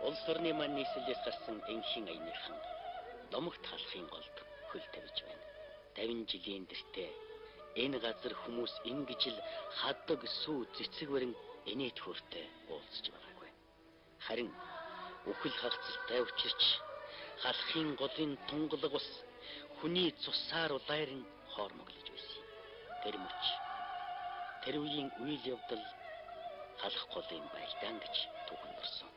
Улс орны маань нийслэлээс гарсан энхийн аяныхан номогт халахын голд хөл тавьж байна. 50 жилийн дэртээ энэ газар хүмүүс ингэж л хаддаг сүү цэцэг барин инээд хүртэ уулзж байгаагүй. Харин үхэл хагцалтай учирч халахын голын тунгалаг ус хүний цусаар улайран хоормоглож байсан. Тэр мөч тэр үеийн үйл явдал халах голын байлдаан гэж түүхэнд орсон.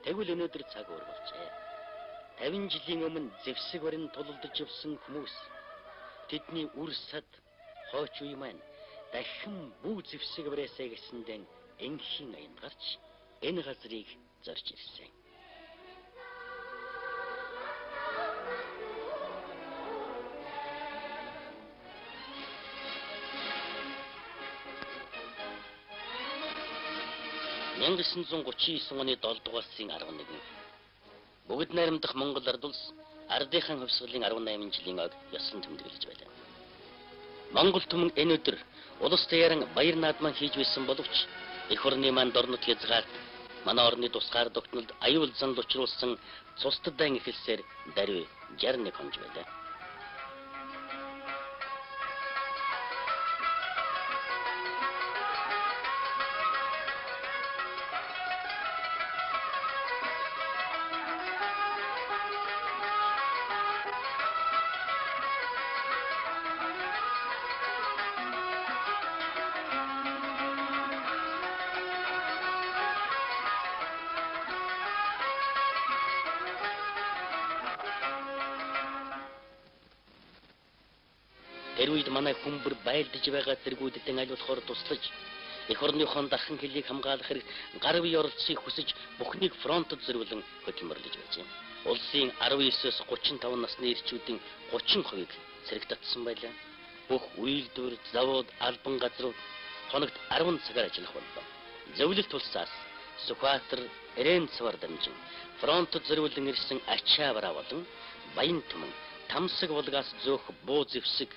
Тэгвэл өнөөдөр цаг өөр болжээ. 50 жилийн өмнө зэвсэг барин тулалдаж явсан хүмүүс тэдний үр сад хойч үе маань дахин бүү зэвсэг барьсаа гэсэндэн энхийн аянд гарч энэ газрыг зорж ирсэн. Мянга 939 оны 7 дугаар сарын 11 бүгд найрамдах Монгол ард улс ардынхан хөвсгөлийн 18 жилийн ог ёсон тэмдэглэж байлаа. Монгол түмэн энэ өдөр улс даяаран баяр наадман хийж байсан боловч эх орны манд орнод хязгаарт манай орны тусгаар тогтнолд аюул занл учруулсан цусдадайн эхэлсээр даруй 61 хонж байлаа. Тэр үед манай хүмбэр байлдаж байгаа зэргүүдэд айлуулахаар туслаж эх орныхон дархан хөлийг хамгаалах хэрэг гар бие оролцохыг хүсэж бүхнийг фронтод зориулан хөдөлмөрлөж байжээ. Улсын 19-с 35 насны эрчүүдийн 30%-ийг цэрэг татсан байлаа. Бүх үйлдвэр, завод, албан газрууд хоногт 10 цагаар ажиллах боллоо. Зөвлөлт тулсаас Сүхбаатар, Эренцвар дамжин фронтод зориулан ирсэн ачаа бараа болон Баян түмэн, Тамсаг булгаас зөөх буу зэвсэг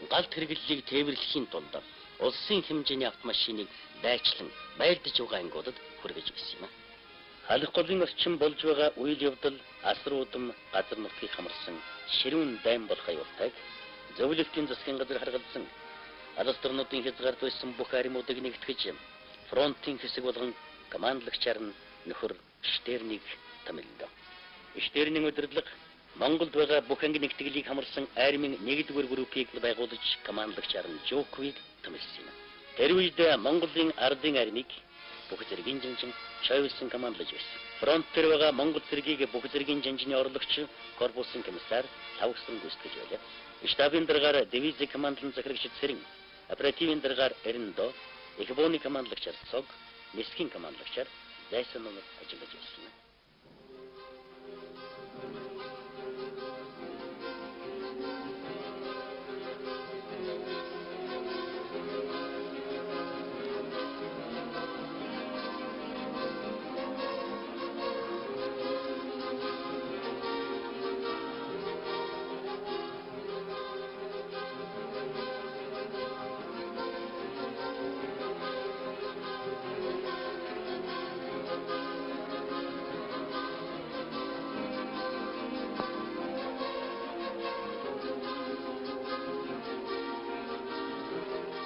галт хэрэглэлийг тээвэрлэхийн тулд улсын хэмжээний автомашиныг дайчлан байлдаж байгаа ангиудад хүргэж байсан юм. Халх голын орчин болж байгаа үйл явдал асар удам газар нутгийг хамарсан ширүүн дайм болох аюултайг зөвлөлтийн засгийн газар харгалзан алс төрнүүдийн хязгаарт байсан бүх аримуудыг нэгтгэж фронтын хэсэг болгон командлагчаар нь нөхөр Штернийг томилдоо. Штерний удирдлага Монголд байгаа бүх анги нэгтгэлийг хамарсан армийн 1-р группийг байгуулж командлагчаар нь Жоквиг томилсон юм. Тэр үед Монголын ардын армийг бүх зэргийн жанжин Шойвсон командлаж байсан. Фронт дээр байгаа Монгол зэргийг бүх зэргийн жанжины орлогч корпусын комиссар Халхсан гүйцэтгэж байлаа. Штабын дараагаар дивизийн командлын захирагч Цэрэн, оперативын дараагаар Эрэндо, Экбоны командлагчаар Цог, Нисхийн командлагчаар Зайсан номер ажиллаж байсан юм.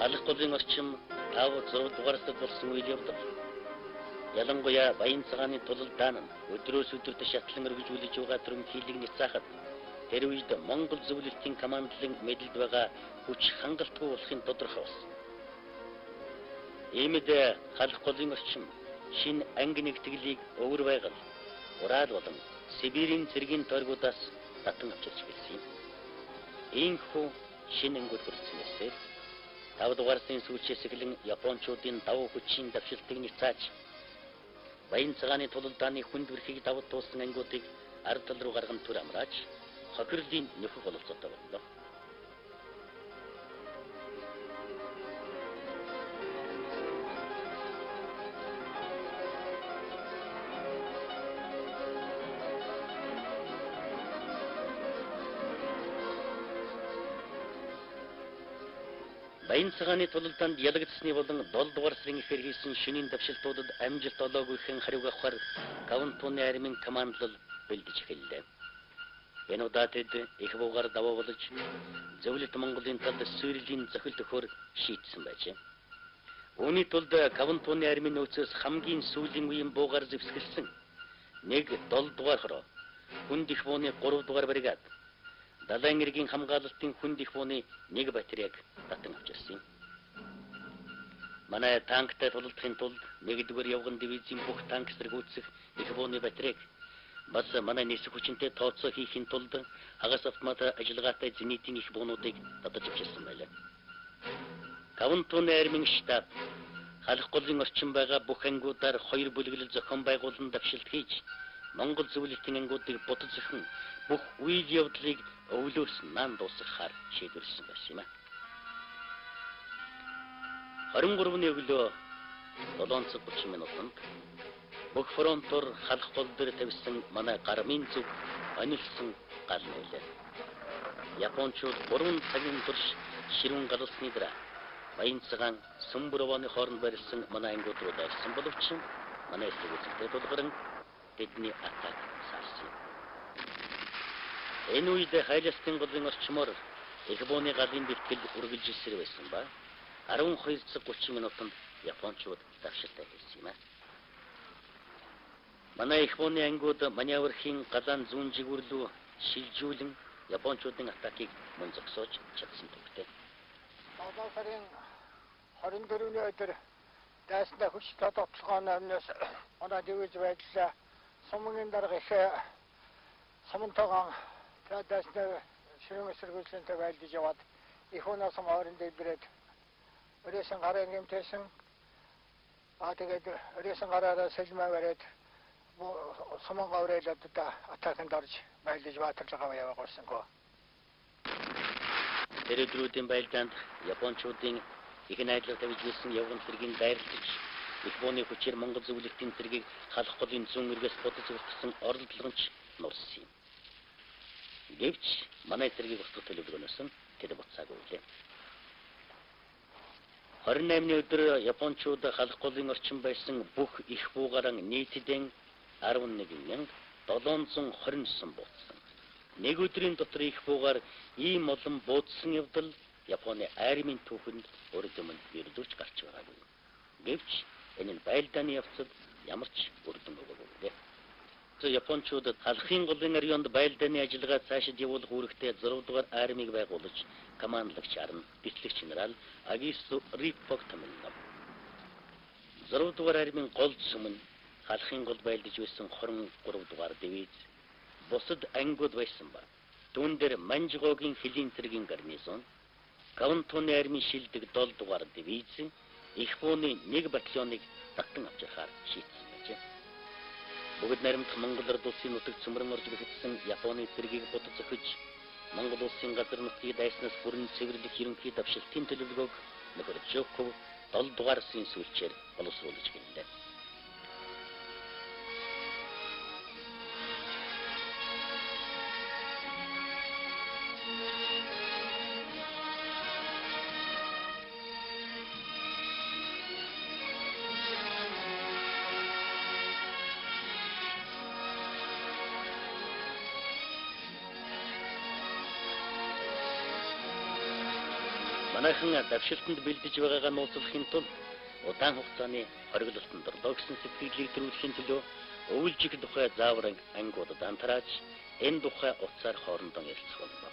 Халх голын орчим 5-6 дугаар сард болсон үйл явдал. Ялангуяа Баян цагааны тулалдаан нь өдрөөс өдөрт шатлан өргөжүүлж байгаа төрөмхийлийг няцаахад тэр үед Монгол зөвлөлтийн командлын мэдэлд байгаа хүч хангалтгүй болохын тодорхой болсон. Иймд халх голын орчим шинэ анги нэгтгэлийг өвөр байгаль, Урал болон Сибирийн цэргийн тойргуудаас татан авчирч байсан юм. Иймхүү шинэ ангиуд хүрснээсээ 5 дугаар сарын сүүлчээс эхлэн Япончуудын давуу хүчийн давшилтыг няцааж Баян цагааны тулалдааны хүнд бүрхийг давд туулсан ангиудыг ард тал руу гарган түр амрааж хохирлын нөхөг бололцоотой боллоо. Баян цагааны тулалдаанд ялагдсны болон 7 дугаар сарын ихээр хийсэн шөнийн давшилтуудад амжилт олоогүйхэн хариуг авахар Кавантууны армийн командлал бэлдэж эхэллээ. Энэ удаа тэд их буугаар даваа болж зөвлөлт Монголын талд сүйрлийн зохилт өгөхөөр шийдсэн байжээ. Үүний тулд Кавантууны армийн нөөцөөс хамгийн сүүлийн үеийн буугаар зэвсгэлсэн 7 дугаар хороо, хүнд их бууны 3 дугаар бригад, далайн эргийн хамгаалалтын хүнд их бууны 1 батарейг татан авчирсан. Манай танктай тулалдахын тулд 1-р явган дивизийн бүх танк эсрэг их бууны батарейг бас манай нисэх хүчинтэй тооцоо хийхин тулд хагас автомат ажиллагаатай зенитийн их буунуудыг татаж авчирсан байлаа. Кавантууны армийн штаб Халх голын орчин байгаа бүх ангиудаар 2 бүлэглэл зохион байгуулан давшилт хийж Монгол зөвлөлтийн ангиудыг будад зохин бүх үйл явдлыг өвлөөс наан дуусгахаар шийдвэрлсэн байсан юм а. 23-ны өглөө 7:30 минутанд бүх фронтоор Халх гол дээр тавьсан манай гармын зүг онилсон гал нээлээ. Япончууд 3 цагийн турш ширүүн галсны дараа Баян цагаан Сүмбөрөвөний хооронд барилсан манай ангиуд руу дайрсан боловч манай эсрэг үзэгдээд тулгаран тэдний атак сарсан. Энэ үед хайлтын голын орчмоор их бууны галын бэлтгэл үргэлж ирсээр байсан ба 12:30 минутанд Япончууд давшилтаа хийсэн юм а. Манай их бууны ангиуд маневрхийн галаан зүүн жигүүр рүү шилжүүлэн Япончуудын атакийг мөн зогсоож чадсан төгтэй. 7 сарын 24-ний өдөр дайсна хүч тодорхойлгооны өмнөөс манай дивиз байдлаа сумын дарга их самантайгаан дайсна ширүүн эсэргүүцлэнтэй байлдаж яваад их унаас хооронд дэврээд өрөөсөн гарын гэмтээсэн тэгээд өрөөсөн гараараа сэлмээ бариад сумын гаврайлаад атаканд орж байлдаж баатарлага явуулсан гоо. Тэрэгдрүүдийн байлдаанд Япончуудын их найдлага тавьж ирсэн явган цэргийн дайралтж их бууны хүчээр Монгол зөвлөлтийн цэргийг Халх голын зүүн эргээс будаж зурсан оролдлогонч нурсан юм. Гэвч манай цэргийг устгах төлөвлөгөөнөөс нь тэд буцаагүй лээ. 28-ны өдөр Япончууд Халх голын орчин байсан бүх их буугаран нийтдээ 11,729 буудсан. Нэг өдрийн дотор их буугаар ийм олон буудсан явдал Японы армийн түүхэнд өргөмөнд бирлүүч гарч байгаагүй. Гэвч энэ нь байлдааны явцад ямар ч үр дүн өгөөгүй. Япончууд Халхын голын районд байлдааны ажиллагаа цаашид явуулах үүрэгтэй 6 дугаар армийг байгуулж командлагч арна бэлтгэгч генерал Агису Риппок томилно. 6 дугаар армийн гол сүмэн Халхын гол байлдаж байсан 23 дугаар дивиз бусад ангиуд байсан ба түүн дээр Манжгоогийн хөлийн цэргийн гарнизон, Кавантууны армийн шилдэг 7 дугаар дивиз, их бууны 1 батальоныг татан авчрахаар шийдсэн байжээ. Бүгд наримдах Монгол Ард улсын нутагт цөмрөн орж бэхжсэн Японы цэргийг будад зохиж Монгол улсын газар нутгийг дайснаас бүрэн цэвэрлэх ерөнхий давшилтын төлөвлөгөөг нөхөр Жоков 7 дугаар сарын сүүлчээр боловсруулж гэлээ. Манайхан давшилтанд бэлдэж байгаагаа нууцлахын тулд удаан хугацааны хориглолтод орлоо гэсэн сэтгэлийг төрүүлэхийн төлөө өвөлжих тухай заавар ангиудад антрааж энэ тухай утсаар хоорондоо ярилцах боллоо.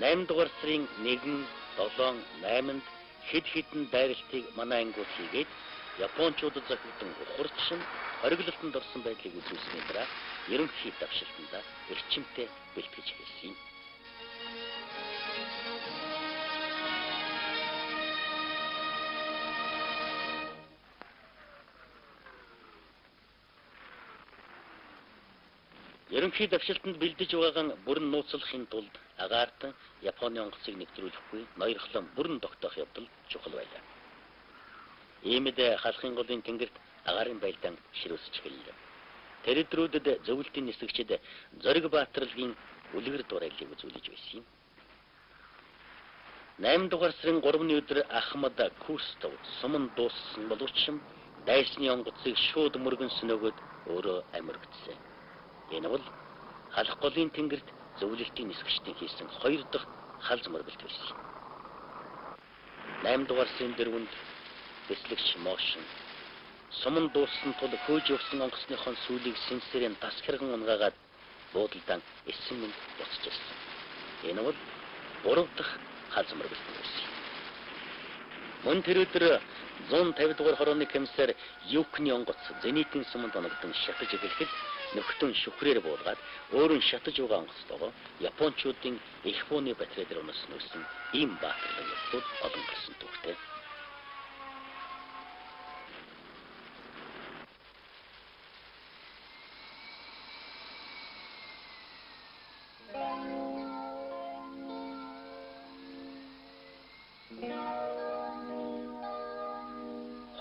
8 дугаар сарын 1, 7, 8-нд хэд хэдэн дайралтыг манай ангиуд хийгээд Япончуудад захирдан ухарчин хориглолтод орсон байдлыг үзүүлсний дараа ерөнхий давшилтанд эрчимтэй бэлтгэж эхэлсэн юм. Ерөнхий давшилтанд бэлдэж байгаагаан бүрэн нууцлахын тулд агаарт Японы онгоцыг нэвтрүүлэхгүй ноёрхлон бүрэн тогтоох явдал чухал байлаа. Иймд Халхын голын тэнгэрт агаарын байлдаан ширүүсэж эхэллээ. Тэрэгдрүүдэд зөвлөлтийн нисгэгчид зориг баатарлагын үлгэр дуурайлыг үзүүлж байсан юм. 8 дугаар сарын 3-ны өдөр Ахмад курстав суман дууссан боловч дайсны онгоцыг шууд мөргөн сөнөөгөөд өөрөө амиргдсан. Энэ бол халх голын тэнгэрт зөвлөлтийн нисгчдийн хийсэн 2 дахь халз мөргөлт байсан. 8 дугаар сарын 4-нд бэслэгч Мошин суман дууссан тул хөөж явсан онгоцныхон сүүлийг сэнсэрийн тас хэргэн унгаагаад буудалдан эссэн минь буцаж ирсэн. Энэ бол 3 дахь халз мөргөлт байсан. Мөн тэр өдөр 150 дугаар хорооны комиссар Юкны онгоц зенитийн суманд оногдсон шатаж эхлэхэд нөхдөн шүхрээр буулгаад өөрөн шатаж байгаа онгоцтойгоо Япончуудын их бууны батарей дээр унасан ийм баатарлаг явдлууд олон гарсан түүхтэй.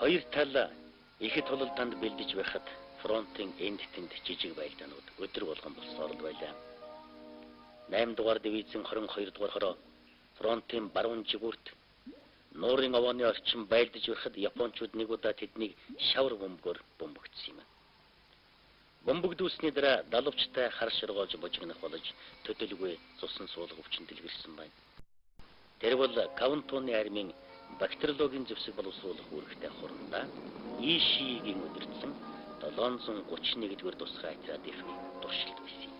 Хоёр тал ихэд тулалданд бэлдэж байхад фронтын энд тэнд жижиг байлдаанууд өдөр болгон болсоор л байлаа. 8 дугаар дивизийн 22 дугаар хороо фронтын баруун жигүүрт нуурын овооны орчин байлдаж байхад Япончууд нэг удаа тэднийг шавар бомбоор бомбогдсон юм. Бомбогдуулсны дараа далавчтай хар ширгоож божигнах болж төдөлгүй цусан суулга өвчин дэлгэрсэн байна. Тэр бол Каунтоны армийн бактериологийн зэвсэг боловсруулах үүрэгтэй хурандаа Ишигийн удирдсан 731-р тусгай отрядын туршилт байсан.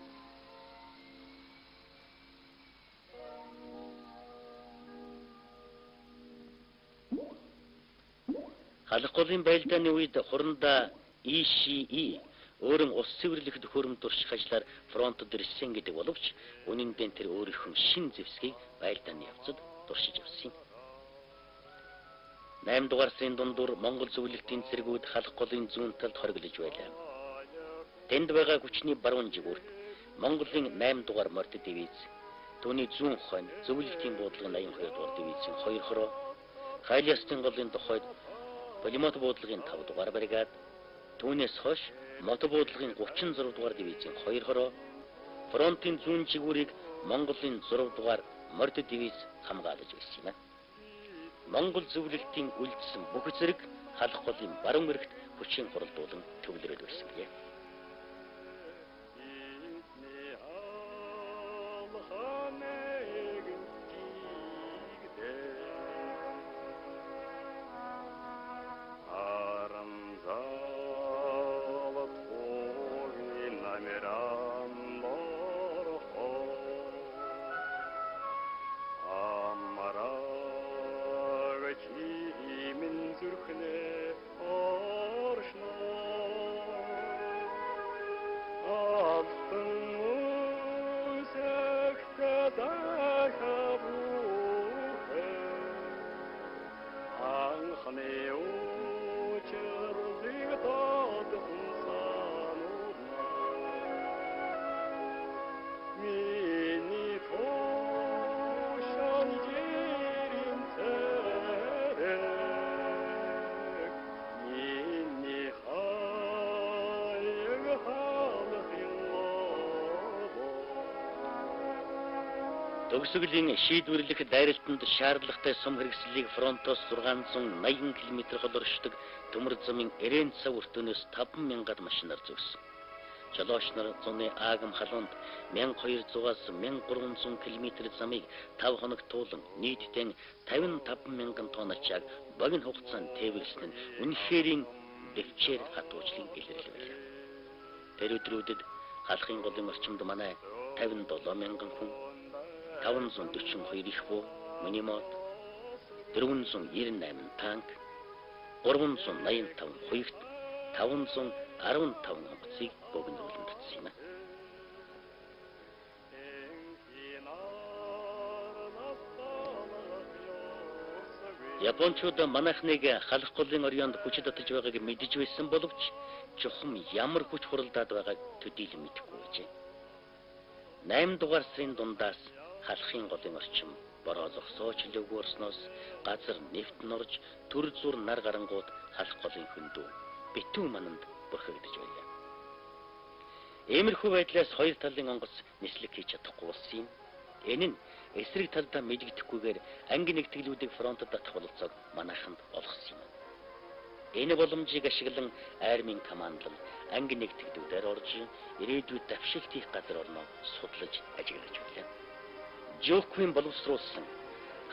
Халх голын байлдааны үед хурандаа Иши өөрийн ус цэвэрлэх төхөөрөмж турших ажлаар фронтод ирсэн гэдэг боловч үнэн дээр тэр өөрийнхөө шин зэвсгийг байлдааны явцад туршиж явсан. 8 дугаар сарын дундуур Монгол зөвлөлтийн цэргүүд халх голын зүүн талд хориглож байлаа. Тэнд байгаа хүчний баруун жигүүрт Монголын 8 дугаар морд дивиз, түүний зүүн хойно зөвлөлтийн буудлага 82 дугаар дивизийн 2 хороо, Хайлиастын голын тухайд Полимот буудлагын 5 дугаар бригад, түүнээс хойш мото буудлагын 36 дугаар дивизийн 2 хороо, фронтын зүүн жигүүрийг Монголын 6 дугаар морд дивиз хамгаалж байсан юм. Монгол зөвлөлтийн үлдсэн бүх зэрэг халх голын баруун эрэгт хүчин хуралдуулан төвлөрөөд байсан гэх. Төгсгөлийн шийдвэрлэх дайралтанд шаардлагатай сум хэрэгслийг фронтоос 680 км холоршдог төмөр замын эрээн цав өртөнөөс 5,000 машинаар зөксөн. Жолооч нар зуны аагам халуунд 1200-аас 1300 км замыг 5 хоног туулан нийтдээ 55,000 тонн ачааг богино хугацаанд тээвэрлсэн нь үнэхэрийн дэвчээр хатуужлын илэрлэл байлаа. Тэр өдрүүдэд халахын голын орчимд манай 57,000 хүн, 542 их буу, минимот, 498 танк, 385 хуягт, 515 онгоцыг богинуулан татсан юм. Япончууд манайхныг халх голын орионд хүч татаж байгааг мэдэж байсан боловч чухам ямар хүч хуралдаад байгааг төдийлөн мэдэхгүй байжээ. 8 дугаар сарын дундаас халахын голын орчим бороо зогсооч лөвгөрснөөс газар нефт норж төр зур нар гарангууд халах голын хөндөө битүү мананд бүрхэгдэж байлаа. Иймэрхүү байдлаас хоёр талын онгоц нислэг хийж чадахгүй болсон юм. Энэ нь эсрэг талдаа мэдэгдэхгүйгээр анги нэгтгэлүүдийг фронтод татах бололцоог манайханд олгосон юм. Энэ боломжийг ашиглан армийн командлал анги нэгтгэлүүдээр орж ирээдүйд давшилт хийх газар орноо судлаж ажиглаж байлаа. Жоккуийн боловсруулсан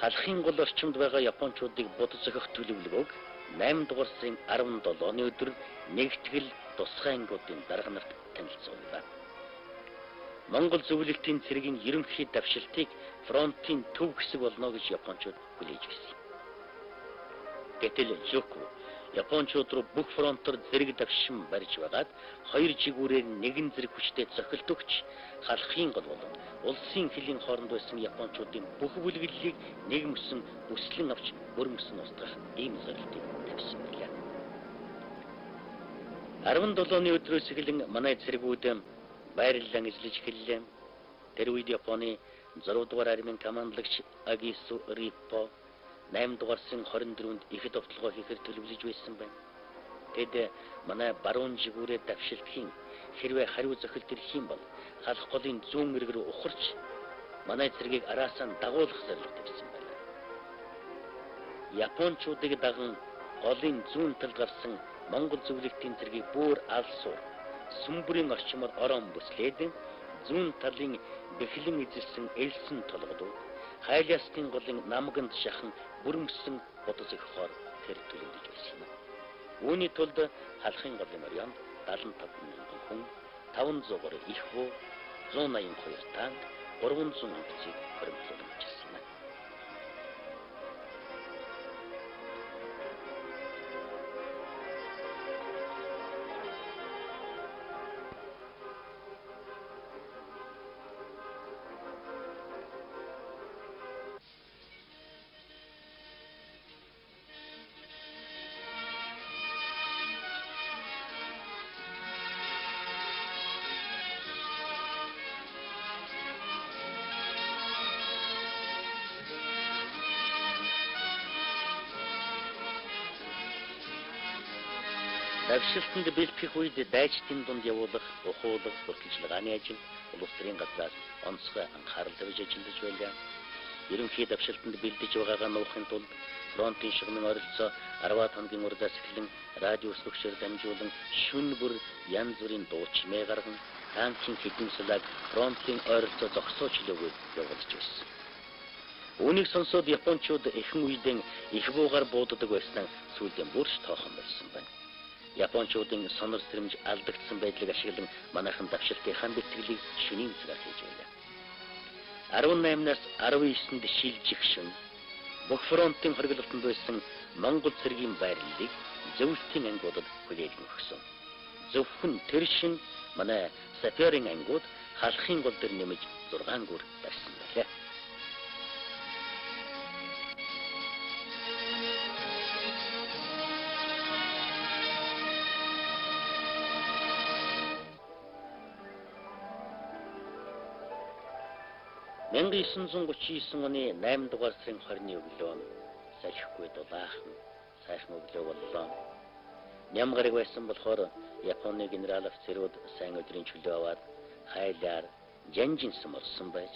халахын гол орчимд байгаа японочдыг бод зохих төлөвлөгөөг 8 дугаар сарын 17-ны өдөр нэгтгэл тусгай ангиудын дарга нарт танилцууллаа. Монгол зөвлөлтийн цэргийн ерөнхий давшилтыг фронтын төв хэсэг болно гэж японочууд хүлээж байсан. Гэтэл Жокку японочууд руу бүх фронтоор зэрэг давшин барьж байгаад хоёр жигүүрээр нэгэн зэрэг хүчтэй цохилт өгч халахын гол болон улсын хилийн хооронд байсан японочдын бүх бүлэглэлийг нэг мөсөн бүслэн авч бүр мөсөн устгах ийм зорилтыг тавьсан байлаа. 17-ны өдрөөс эхлэн манай цэргүүд байрлалан эзлэж эхэллээ. Тэр үед Японы 6 дугаар армийн командлагч Агису Риппо 8 дугаар сарын 24-нд их довтлогоо хийхээр төлөвлөж байсан байна. Тэд манай баруун жигүүрээ давшилтхийн хэрвээ хариу зохилт ирэх юм бол халах голын зүүн эрг рүү ухарч манай цэргийг араасаа дагуулах зорилго тавьсан байна. Японочдыг даган голын зүүн талд гарсан Монгол зөвлөлтийн цэргийг бүр алсуур сүмбрийн орчмоор орон бүслээд зүүн талын бэхлэн эзэлсэн элсэн толгодууд хайлаастын голын намганд шахан бүрмсэн бодож өгөхөөр тэр төлөвлөж байсан юм. Үүний тулд халахын голын оройнд 75 мянган хүн, 500 гаруй их хүү, 182 танк, 300 онгоцыг хөрөмтлөн авчихсан юм. Давшилтанд бэлтгэх үед дайчдын дунд явуулах, ухуулах, бүртгэжлгааны ажил улс төрийн газраас онцгой анхаарал тавьж ажиллаж байлаа. Ерөнхий давшилтанд бэлдэж байгаагаа нуухын тулд фронтын шугамын ойролцоо 10 хоногийн урдаас эхлэн радио өсгөгчөөр дамжуулан шүн бүр янз бүрийн дуучмээ гарган танкийн хэдэн сулааг фронтын ойролцоо зогсооч лөгөөд явуулж байсан. Үүнийг сонсоод японочууд ихэнх үедээ их буугаар бууддаг байснаа сүүлдээ бүрш тоохон байсан байна. Японочдын сонор сэрэмж алдагдсан байдлыг ашиглан манайхан давшилтынхаа бэлтгэлийг шөнийн цагаар хийж байлаа. 18-наас 19-нд шилжих шөнө бүх фронтын хоригдлолтод байсан Монгол цэргийн байрлалыг зөвлөлтийн ангиудад хүлээлгэн өгсөн. Зөвхөн тэр шөнө манай саперын ангиуд халахын гол дээр нэмж 6 гүр барьсан байлаа. Мянга 939 оны 8 дугаар сарын 20-ны өглөө салхихгүй дулаахан сайхан өглөө боллоо. Ням гараг байсан болохоор Японы генерал офицерууд сайн өдрийн чөлөө аваад хайлаар жанжинсан болсон байж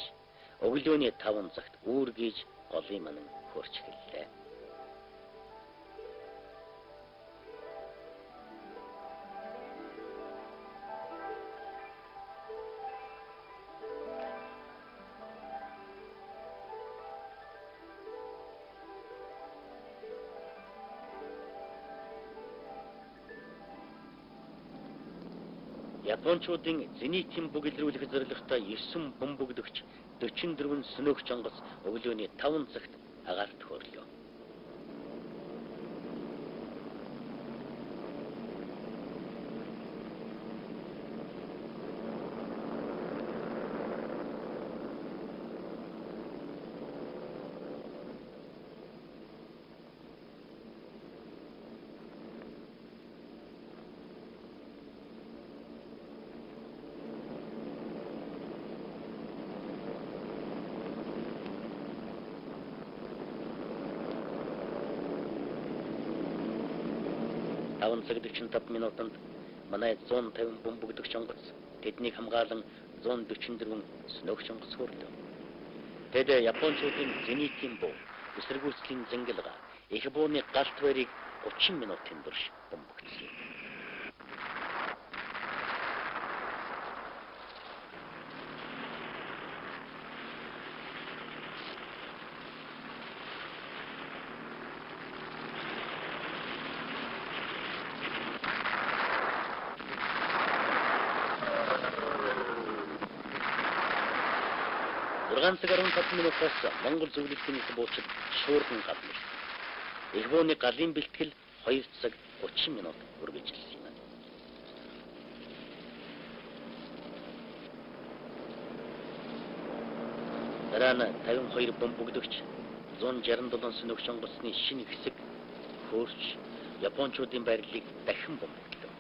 өглөөний 5 цагт үүргийж голын манан хөрч эхэллээ. Японочдын зенитийн бүгэлрүүлэх зорилготой 9 бомбогдогч 44 сөнөөгч онгоц өглөөний 5 цагт агаарт хөрлөө. Цаг 45 минутанд манай 150 бомбогдогч онгоц тэднийг хамгаалан 144 сөнөөгч онгоц хөрлөө. Тэд Япончуудын зенитийн буу эсэргүүцлийн зингэлга их бууны галт барийг 30 минутын турш бомбогдсон. Цаг 15 минутаас Монгол зөвлөлтийн их буучид шуурхан гадна. Их бууны галын бэлтгэл 2 цаг 30 минут үргэлжилсэн юм. Дараа нь 52 бомбогдогч 167 сөнөгч онгоцны шинэ хэсэг хөөрч Япончуудын байрлалыг дахин бомбогдлоо.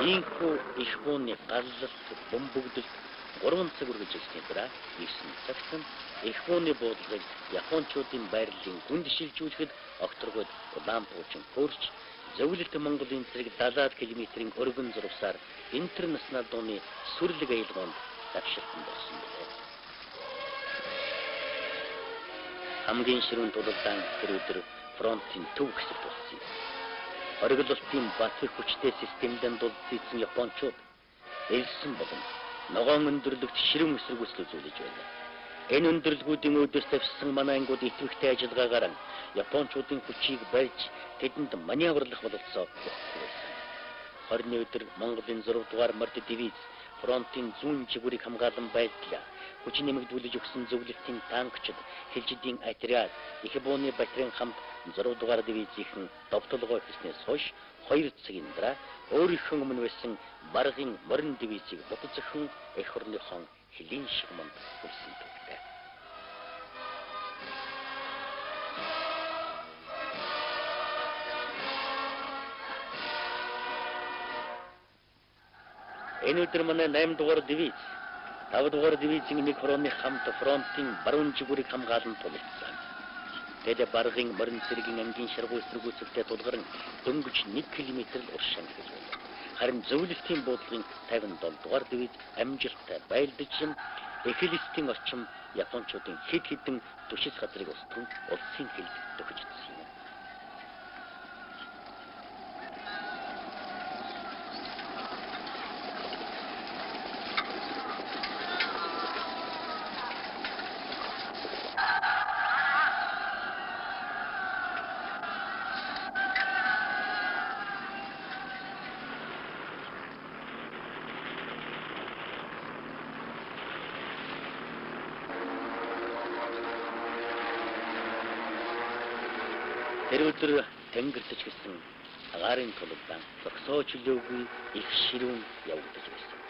Инхүү их бууны галлалт бомбогдолд 3 цаг үргэлжилсэн дараа 9 цагт их бууны буудлагыг Япончуудын байрлалын гүнд шилжүүлэхэд огторгойд улаан пуучин хөөрч зөвлөлт Монголын зэрэг 70 км-ийн өргөн зурвсаар интернационал дууны сүрлэг аялгоонд давшилтан болсон билээ. Хамгийн ширүүн тулалдаан тэр өдөр фронтын төв хэсэгт болсон. Оргилолтын батлах хүчтэй системдэн дулцсан Япончууд элсэн болон ногоон өндөрлөгт ширүүн эсэргүүцэл үзүүлж байна. Энэ өндөрлгүүдийн өөдөөс тавьсан манай ангууд идэвхтэй ажиллагаагаар Япончуудын хүчийг барьж тэдэнд маневрлах бололцоо өгөхгүй байсан. 20-ны өдөр Монголын 6 дугаар морд дивиз фронтын зүүн чигүүрийг хамгаалan байдлаа хүч нэмэгдүүлж өгсөн зөвлөлтийн танкчид хэлжидийн отряд их бууны батрын хамт 6 дугаар дивизийнхэн довтлогоо хийснээс хойш 2 цагийн дараа өөрийнхөө өмнө байсан баргын морин дивизийг бодцохын эх орныхон хэлийн шигманд хүрсэн төгтэй. Энэ өдөр манай 8 дугаар дивиз 5 дугаар дивизийн нэг хорооны хамт фронтын баруун жигүүрийг хамгаалан тулалдсан. Тэд баргын морин цэргийн ангийн шаргуу эсэргүүцэлтэй тулгарн дөнгөж 1 км уршаан гэж байна. Харин зөвлөлтийн буудлын 57 дугаар дивиз амжилттай байлдаж эхлэлтийн орчим Япончуудын хэд хэдэн түшис газрыг устган улсын хэлд төхөжсөн юм. Тэр өдөр тэнгэртж гисэн агаарын тулалдаан зогсоо чөлөөгүй их ширүүн явагдаж байсан.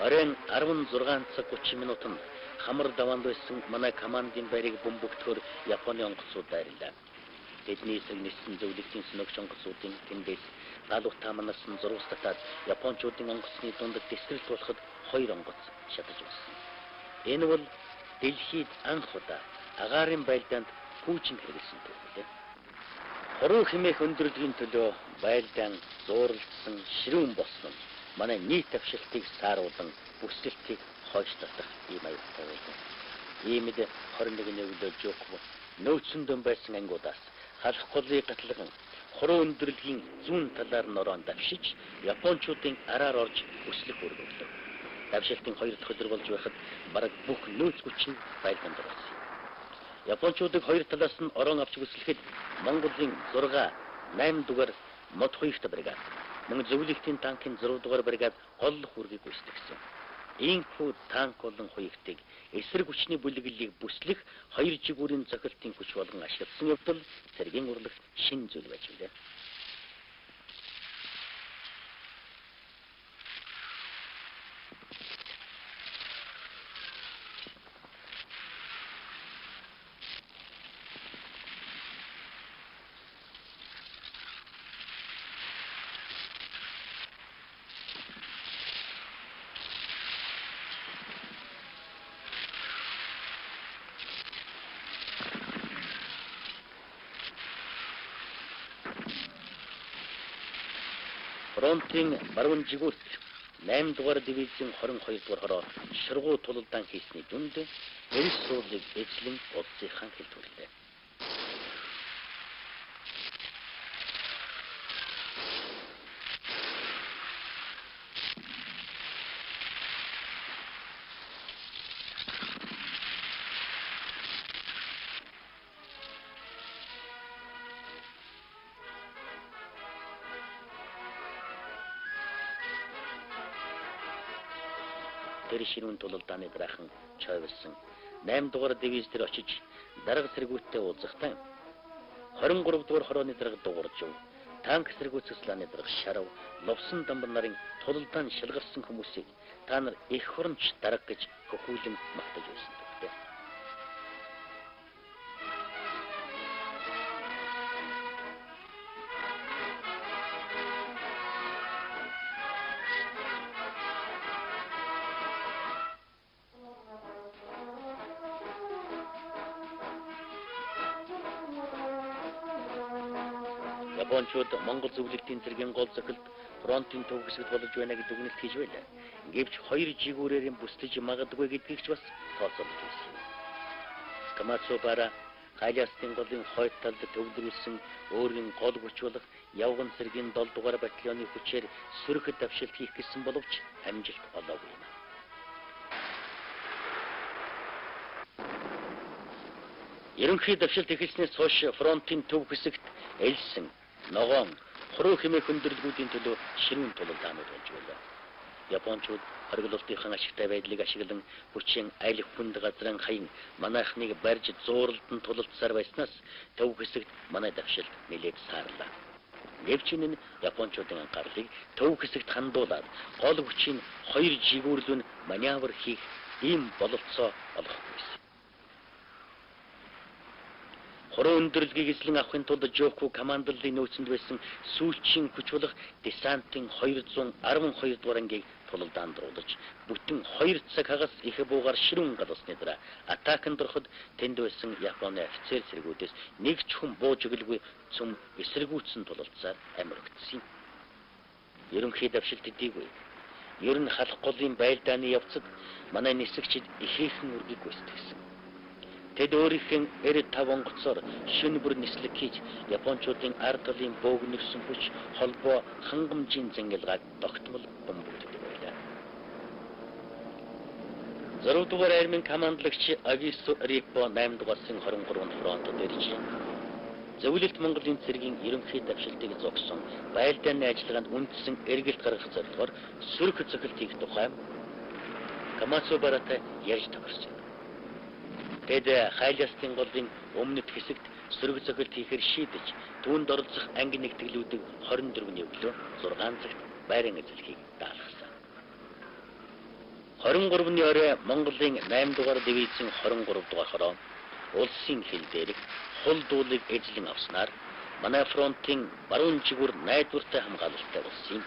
Оройн 16 цаг 30 минутанд хамар даваанд байсан манай командын байрыг бомбогдохоор Японы онгоцууд дайрлаа. Тэдний эсрэг нисэн зөвлөлтийн сөнөгч онгоцуудын тэндээс галуу таамнаас нь зурвас татаад Япончуудын онгоцны дунд дэсрэл тулахад 2 онгоц шатаж байсан. Энэ бол дэлхийд анх удаа агаарын байлдаанд хүүчин хэрэгсэн төрлөө. Хоруу хэмээх өндөрлөгийн төлөө байлдаан зууралдсан ширүүн болсон манай нийт авшилтыг сааруулан бүслэлтийг хойш татах ийм аюултай байлаа. Иймд 21-ний өглөө Жоков нөөцөндөө байсан ангиудаас халх голыг гатлан хоруу өндөрлөгийн зүүн талаар нороо давшиж Япончуудын араар орж өслөх өргөглөө. Давшилтын 2 дахь өдөр болж байхад бараг бүх нөөц хүч нь байлдаанд орсон. Япончуудыг 2 талаас нь орон авч бүслэхэд Монголын 6, 8 дугаар мод хуйхт бригад, мөн зөвлөлтийн танкын 6 дугаар бригад гол хүргийг гүйцэтгэсэн. Иймхүү танк болон хуйхтыг эсрэг хүчний бүлэглэлийг бүслэх 2 жигүүрийн зохилтын хүч болгон ашигласан явдал цэргийн урлагт шин зүйл байж билээ. Фронтын баруун жигүүрт 8 дугаар дивизийн 22 дугаар хороо ширгуу тулалдаан хийсний дүнд эрс суулыг эзлэн удсынхан хэлтүүллээ. Тэр ширүүн тулалдааны дараахан чойволсон 8 дугаар дивиз дээр очиж дарга сэргүүттэй уулзахдаа 23 дугаар хорооны дарга дуурж танк сэргүүцэслааны дарга шарав ловсон дамбар нарын тулалдаан шалгарсан хүмүүсийг та нар их хурамч дарга гэж хөхүүлэн магтаж байсан гэдэг. Япончууд Монгол зөвлөлтийн цэргийн гол зохилд фронтын төв хэсэгт болж байна гэдэг үгнэлт хийж байлаа. Гэвч 2 жигүүрээр бүслэж магадгүй гэдгийг ч бас тооцоолж байсан. Камацубара Хайластын голын хойд талд төвлөрүүлсэн өөрийн гол хүч болох явган цэргийн 7 дугаар батальоны хүчээр сөрөг давшилт хийх гэсэн боловч амжилт олоогүй юм. Ерөнхий давшилт эхэлснээс хойш фронтын төв хэсэгт элсэн ногоон хуруу хэмээх хүндрэлгүүдийн төлөө ширүүн тулалдаанууд болж байлаа. Япончууд хориглолтынхаа ашигтай байдлыг ашиглан хүчин аялах хүнд газрын хаян манайхныг барьж зууралдан тулалдсаар байснаас төв хэсэгт манай давшилт нэлээд саарлаа. Гэвч энэ Япончуудын анхаарлыг төв хэсэгт хандуулаад гол хүчийн 2 жигүүрлүүн маневр хийх ийм бололцоо олгохгүй байсан. Хуруу өндөрлөгийг эзлэн авахын тулд Жоку командлагын нөөцөнд байсан сүүлчийн хүч болох десантын 212 дугаар ангийг тулалдаанд оруулж бүтэн 2 цаг хагас их буугаар ширүүн галсны дараа атаканд ороход тэнд байсан Японы офицер сэргүүдээс нэг ч хүн бууж өглгүй цөм эсэргүүцсэн тулалцаар амирагдсан. Ерөнхий давшилт эдийгүй. Ер нь халх голын байлдааны явцад манай нисгчид ихээхэн үргийг гүйцэтгсэн. Тэд өөрийнхөө 5 онгоцоор шөнө бүр нислэг хийж Япончуудын ард талын бөөгнөрсөн хүч холбоо хангамжийн зангилгааг тогтмол бомбуулдаг байлаа. 6 дугаар армийн командлагч Агису Рикбо 8 дугаарсын 23-нд фронтод ирж зөвлөлт Монголын цэргийн ерөнхий давшилтыг зогсон байлдааны ажиллагаанд үндсэн эргэлт гаргах зорилгоор сөрөг зохилт хийх тухай Камацубаратай ярьж тохирсон. Тэд Хайластын голын өмнөд хэсэгт сөрөг зохилт хийхээр шийдэж түүнд оролцох анги нэгтгэлүүдийг 24-ний өглөө 6 цагт байран эзлэхийг даалгасан. 23-ны орой Монголын 8 дугаар дивизийн 23 дугаар хороо улсын хил дээрх хул дуулыг эзлэн авснаар манай фронтын баруун жигүүр найдвартай хамгаалалттай болсон юм.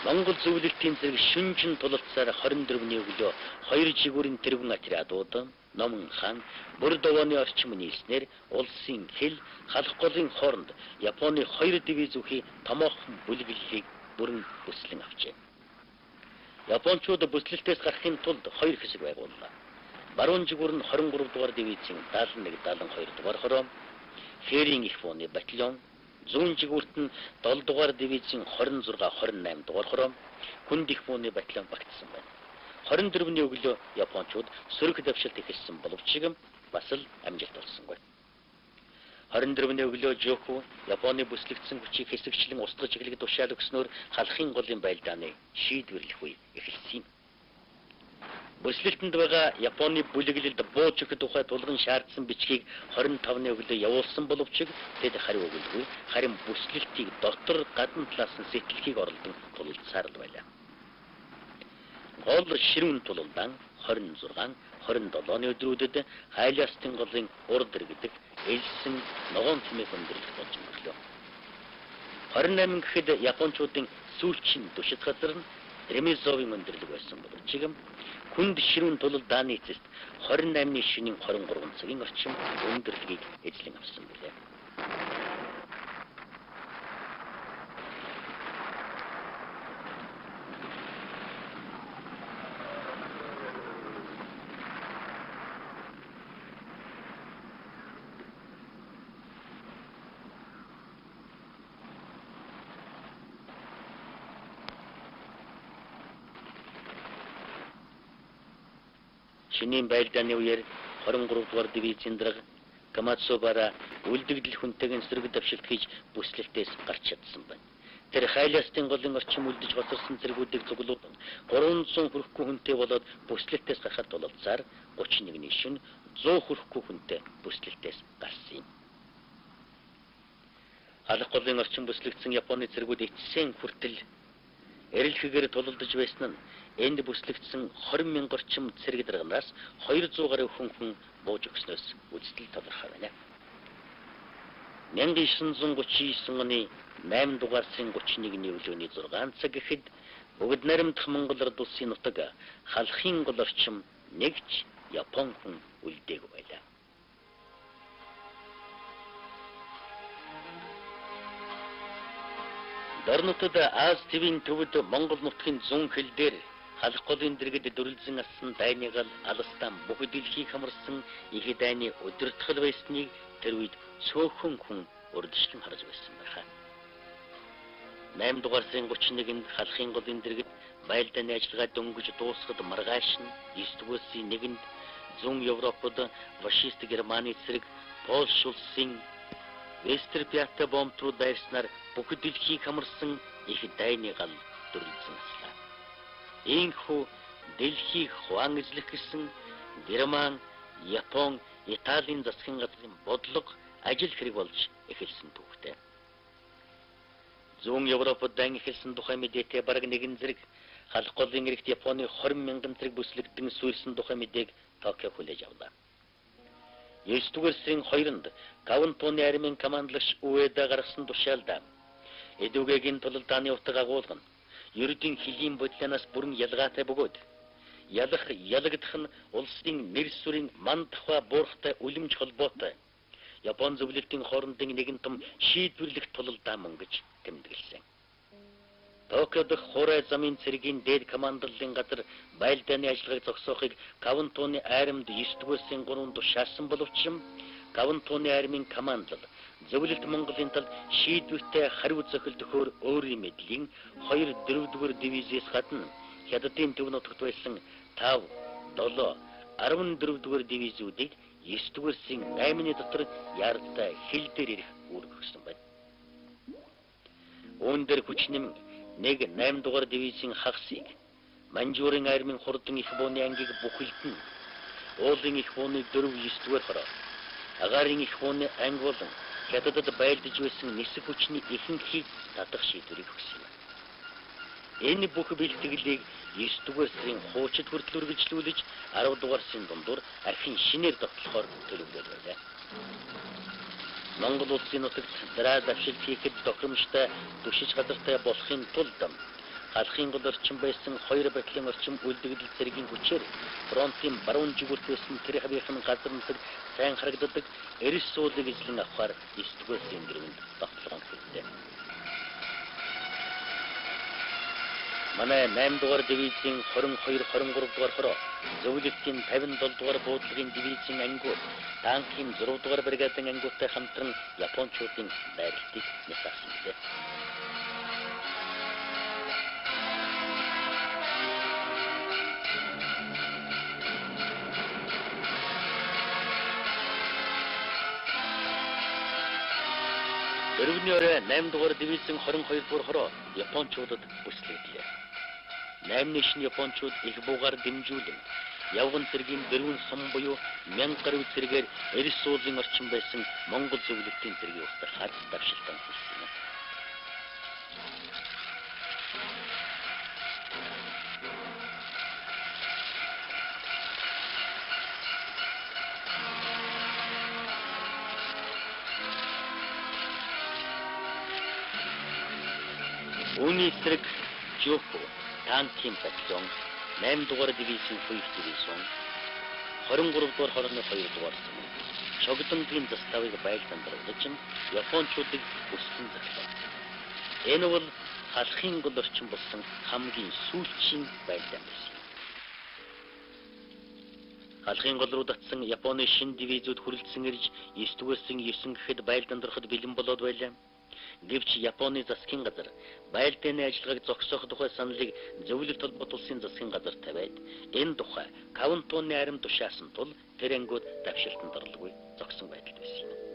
Монгол зөвлөлтийн зэрэг шүнжин тулалцаар 24-ний өглөө 2 жигүүрийн тэргүүн отрядууд Номон хаан бүр довооны орчим нийлснээр улсын хил халх голын хооронд Японы 2 дивиз үхий томоохон бүлэглэлийг бүрэн бүслэн авчээ. Япончууд бүслэлтээс гарахын тулд 2 хэсэг байгууллаа. Баруун жигүүр нь 23 дугаар дивизийн 71-72 дугаар хороо Ферийн их фоны батальон, зүүн жигүүрт нь 7 дугаар дивизийн 26-28 дугаар хороо хүнд их фоны батальон багтсан байна. 24-ний өглөө Япончууд сөрөг давшилт эхэлсэн боловч бас л амжилт олсонгүй. 24-ний өглөө Жоку Японы бүслэгдсэн хүчийг хэсэгчлэн устгаж эхлэх тушаал өгснөөр халахын голын байлдааны шийдвэрлэх үе эхэлсэн юм. Бүслэлтэнд байгаа Японы бүлэглэлд бууж өгөх тухай тулгын шаардсан бичгийг 25-ны өглөө явуулсан боловч тэд хариу өгөлгүй. Харин бүслэлтийг дотор гадна талаас нь сэтэлхийг орлон тулалцаар л байлаа. Гол ширүүн тулалдаан 26-27-ны өдрүүдэд Хайластын голын урд иргэдэг элсэн ногоон цэмэх өндөрлөх болж өглөө. 28 гэхэд Япончуудын сүүлчийн түшид газар нь Ремизовын өндөрлөг байсан боловч хүнд ширүүн тулалдааны эцэст 28-ны шөнийн 23 цагийн орчим өндөрлөгийг эзлэн авсан билээ. Чинийн байлдааны үеэр 23 дугаар дивизийн дарга Камацубара үлдэгдэл хүнтэйгэн сэрэг давшилт хийж бүслэлтээс гарч чадсан байна. Тэр хайлаастын голын орчим үлдэж хоцорсон зэргүүдийг цуглуулсан 300 хүрэхгүй хүнтэй болоод бүслэлтээс гарахад бололцаар 31-ний шөнө 100 хүрэхгүй хүнтэй бүслэлтээс гарсан юм. Халх голын орчим бүслэгдсэн Японы зэргүүд эцсийн хүртэл эрэлхэгээр тулалдаж байсан нь энд бүслэгдсэн 20,000 орчим цэрэг дарганаас 200 гаруй хүн бууж өгснөөс үзтэл тодорхой байна. 1939 оны 8 дугаар сарын 31-ний өглөөний 6 цаг гэхэд бүгд наримдах Монгол ард улсын нутаг халахын гол орчим нэгж Япон хүн үлдээгүй байлаа. Дорнотод Аз твийн төвд Монгол нутгийн зүүн хил дээр халх голын дэргэд дүрлзэн ассан дайны гал алстан бүгд дэлхийг хамарсан их дайны өдөртгөл байсныг тэр үед цөөхөн хүн урдчлан харж байсан байхаа. 8 дугаар сарын 31-нд халахын голын дэргэд байлдааны ажиллагаа дөнгөж дуусахад маргааш нь 9 дугаар сарын 1-нд зүүн Европод фашист Германы цэрэг Польш улсын Вестерпиата бомбтууд байрснаар бүгд дэлхийг хамарсан их дайны гал дүрлзэн аслаа. Ийхүү дэлхийг хуан эзлэх гэсэн Герман, Япон, Италийн засгийн газрын бодлого ажил хэрэг болж эхэлсэн түүхтэй. Зүүн Европод дан эхэлсэн тухай мэдээтэй бараг нэгэн зэрэг халх голын эрэгт Японы 20,000 зэрэг бүслэгдэн суурьсан тухай мэдээг Токио хүлээж авлаа. 9 дугаар сарын 2-нд Кавантоны армийн командлагч Уэда гаргасан тушаалда Эдүгэгийн тулалдааны утга агуулган ердийн хилийн бодлоноос бүрэн ялгаатай бөгөөд ялагдах нь улсын нэр сүрийн мандахва буурхтай үлэмж холбоотой Япон зөвлөлтийн хоорондын нэгэн том шийдвэрлэх тулалдаа мөн гэж тэмдэглэсэн. Токио дахь Хурай замын цэргийн дээд командлын газар байлдааны ажиллагааг зогсоохыг Кавантоны армид 9 дугаар сарын 3-нд тушаасан боловч Кавантоны армийн командлал зөвлөлт Монголын талд шийдвэртэй хариу зохиолд өгөхөөр өөрийн мэдлийн 2-4 дугаар дивизиэс гадна хятадын төв нутагт байсан 5, 7, 14 дугаар дивизиудыг 9 дугаар сарын 8-ны дотор яаралтай хил дээр ирэх үүрэг өгсөн байна. Үүн дээр хүч нэм 8 дугаар дивизийн хагасыг Манжуурын армийн хурдан их бууны ангийг бүхэлдэн уулын их бууны 4-9 дугаар хороо агаарын их бууны анги болон хятадд байлдаж байсан нисэх хүчний ихэнхийг татах шийдвэрийг өгсөн юм. Энэ бүх бэлтгэлийг 9 дугаар сарын хуучид хүртэл үргэлжлүүлж 10 дугаар сарын дундуур архин шинээр тогтолохоор төлөвлөж байлаа. Монгол улсын нутагт дараа давшилт хийхэд тохиромжтой түшиж газартай болохын тулд халахын гол орчим байсан 2 батлын орчим үлдэгдэл цэргийн хүчээр фронтын баруун зүгт байсан тэр хавийнхын газар нутаг сайн харагддаг эрс суулыг эзлэн авахар 9 дугаар сарын 4-нд тогтолгоон хийлээ. Манай 8 дугаар дивизийн 22-23 дугаар хороо зөвлөлтийн 57 дугаар буудлын дивизийн ангиуд танкийн 6 дугаар бригадын ангиудтай хамтран японочдын байрлалыг нисаасан билээ. Өрөвний орой 8 дугаар дивизийн 22 дугаар хороо японочдод бүслэгдлээ. 8-ны шин японочууд их буугаар дэмжүүлэн явган цэргийн дөрвөн сум буюу 1000 гаруй цэрэгээр эрс суулын орчим байсан Монгол зөвлөлтийн цэргийн устдах харц давшилтан хүрсэн юм. Үүний цэрэг Жопо танкийн батальон 8 дугаар дивизийн хүйх дивизион 23 дугаар хорооны 2 дугаар сум Чогдонгийн заставыг байлдан дөрвөж японочдыг бүслэн заглав. Энэ бол халахын гол орчим болсон хамгийн сүүлчийн байлдан байсан. Халахын гол руу татсан Японы шин дивизиуд хүрэлцэн ирж 9 дугаар сарын 9 гэхэд байлдан дөрөхөд бэлэн болоод байлаа. Гэвч Японы засгийн газар байлдааны ажиллагааг зогсоох тухай саналыг зөвлөлт толгойд улсын засгийн газар тавиад энэ тухай каунтууны арим тушаасан тул тэр ангиуд давшилтанд орлоггүй зогсон байдалд байсан юм.